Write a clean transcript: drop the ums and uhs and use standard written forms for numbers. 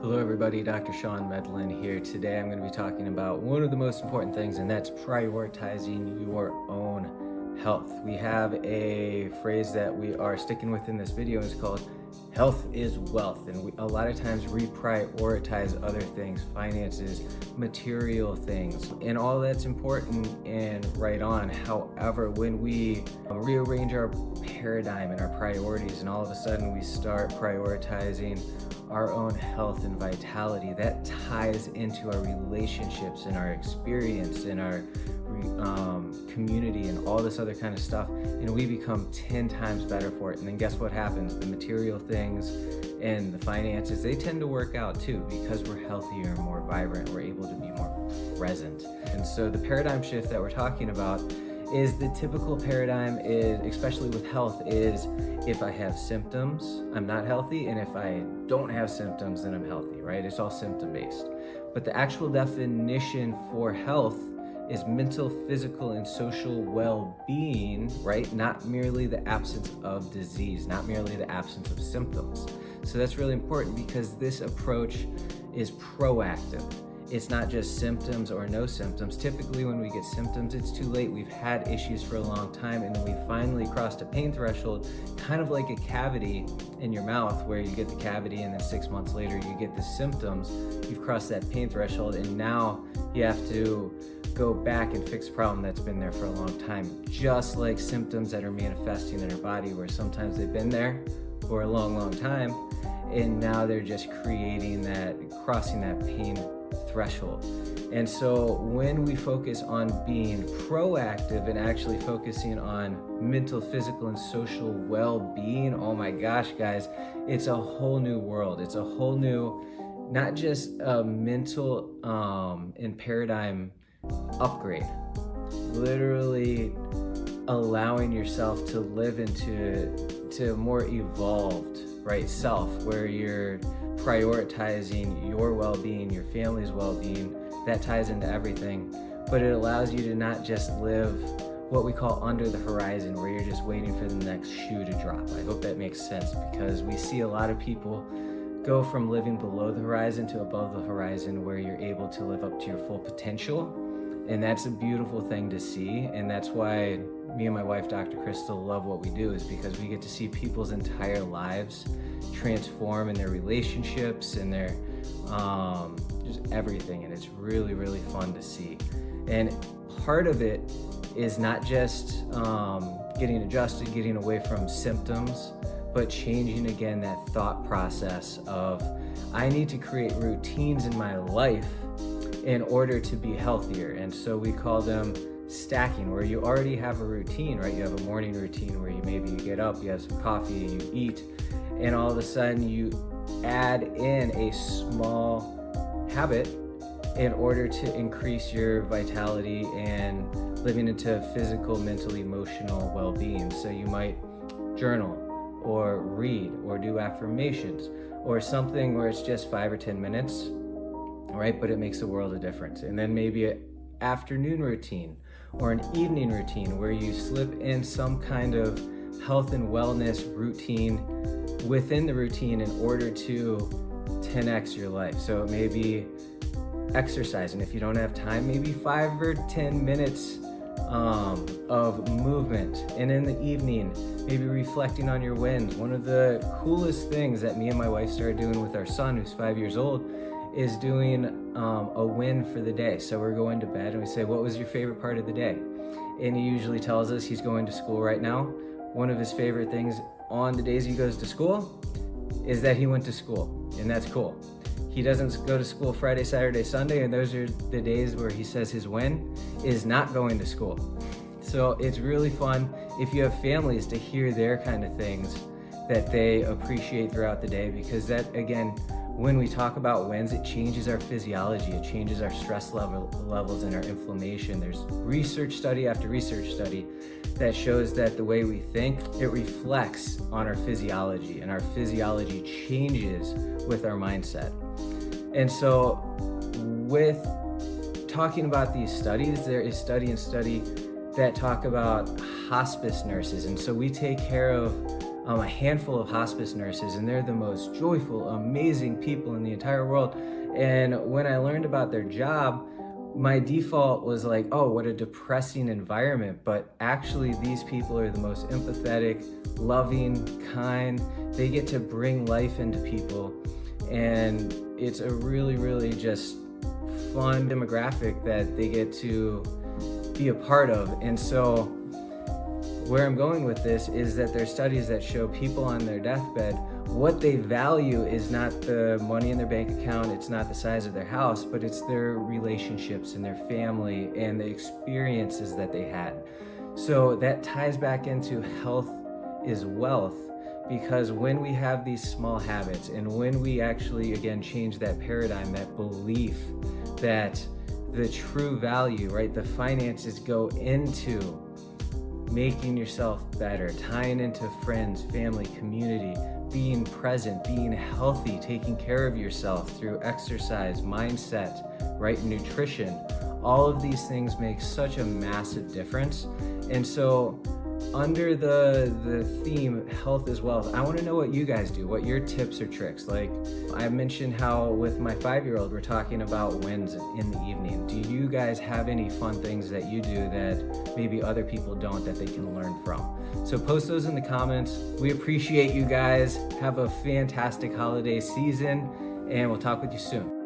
Hello everybody, Dr. Sean Medlin here. Today I'm going to be talking about one of the most important things, and that's prioritizing your own health. We have a phrase that we are sticking with in this video. It's called health is wealth, and we a lot of times reprioritize other things, finances, material things, and all that's important and right on. However, when we rearrange our paradigm and our priorities, and all of a sudden we start prioritizing our own health and vitality, that ties into our relationships and our experience and our community and all this other kind of stuff, and we become 10 times better for it. And then guess what happens? The material things and the finances, they tend to work out too, because we're healthier and more vibrant. We're able to be more present. And so the paradigm shift that we're talking about is the typical paradigm is, especially with health, is if I have symptoms, I'm not healthy, and if I don't have symptoms, then I'm healthy, right? It's all symptom based. But the actual definition for health is mental, physical, and social well-being, right? Not merely the absence of disease, not merely the absence of symptoms. So that's really important, because this approach is proactive. It's not just symptoms or no symptoms. Typically when we get symptoms, it's too late. We've had issues for a long time, and then we finally crossed a pain threshold, kind of like a cavity in your mouth, where you get the cavity and then 6 months later you get the symptoms. You've crossed that pain threshold, and now you have to go back and fix a problem that's been there for a long time. Just like symptoms that are manifesting in our body, where sometimes they've been there for a long time, and now they're just creating that, crossing that pain threshold. And so when we focus on being proactive and actually focusing on mental, physical, and social well-being, oh my gosh, guys, it's a whole new world. It's a whole new, not just a mental and paradigm upgrade, literally allowing yourself to live into a more evolved, right, self, where you're prioritizing your well-being, your family's well-being. That ties into everything, but it allows you to not just live what we call under the horizon, where you're just waiting for the next shoe to drop. I hope that makes sense, because we see a lot of people go from living below the horizon to above the horizon, where you're able to live up to your full potential. And that's a beautiful thing to see. And that's why me and my wife, Dr. Crystal, love what we do, is because we get to see people's entire lives transform in their relationships and their just everything. And it's really, really fun to see. And part of it is not just getting adjusted, getting away from symptoms, but changing again that thought process of, I need to create routines in my life in order to be healthier. And so we call them stacking, where you already have a routine, right? You have a morning routine where you get up, you have some coffee, you eat, and all of a sudden you add in a small habit in order to increase your vitality and living into physical, mental, emotional well-being. So you might journal or read or do affirmations or something where it's just 5 or 10 minutes, right? But it makes a world of difference. And then maybe an afternoon routine or an evening routine where you slip in some kind of health and wellness routine within the routine in order to 10x your life. So it may be exercise, and if you don't have time, maybe 5 or 10 minutes of movement. And in the evening, maybe reflecting on your wins. One of the coolest things that me and my wife started doing with our son, who's 5 years old, is doing a win for the day. So we're going to bed and we say, what was your favorite part of the day? And he usually tells us he's going to school right now. One of his favorite things on the days he goes to school is that he went to school, and that's cool. He doesn't go to school Friday, Saturday, Sunday, and those are the days where he says his win is not going to school. So it's really fun if you have families to hear their kind of things that they appreciate throughout the day, because that, again, when we talk about wins, it changes our physiology, it changes our stress levels and our inflammation. There's research study after research study that shows that the way we think, it reflects on our physiology, and our physiology changes with our mindset. And so with talking about these studies, there is study that talk about hospice nurses. And so we take care of a handful of hospice nurses, and they're the most joyful, amazing people in the entire world. And when I learned about their job, my default was like, oh, what a depressing environment. But actually, these people are the most empathetic, loving, kind. They get to bring life into people. And it's a really, really just fun demographic that they get to be a part of. And so where I'm going with this is that there's studies that show people on their deathbed, what they value is not the money in their bank account, it's not the size of their house, but it's their relationships and their family and the experiences that they had. So that ties back into health is wealth, because when we have these small habits and when we actually, again, change that paradigm, that belief that the true value, right, the finances go into making yourself better, tying into friends, family, community, being present, being healthy, taking care of yourself through exercise, mindset, right, nutrition. All of these things make such a massive difference. And so under the theme health is wealth, I want to know what you guys do, what your tips or tricks. Like I mentioned how with my 5-year-old we're talking about wins in the evening. Do you guys have any fun things that you do that maybe other people don't, that they can learn from? So post those in the comments. We appreciate you guys. Have a fantastic holiday season, and we'll talk with you soon.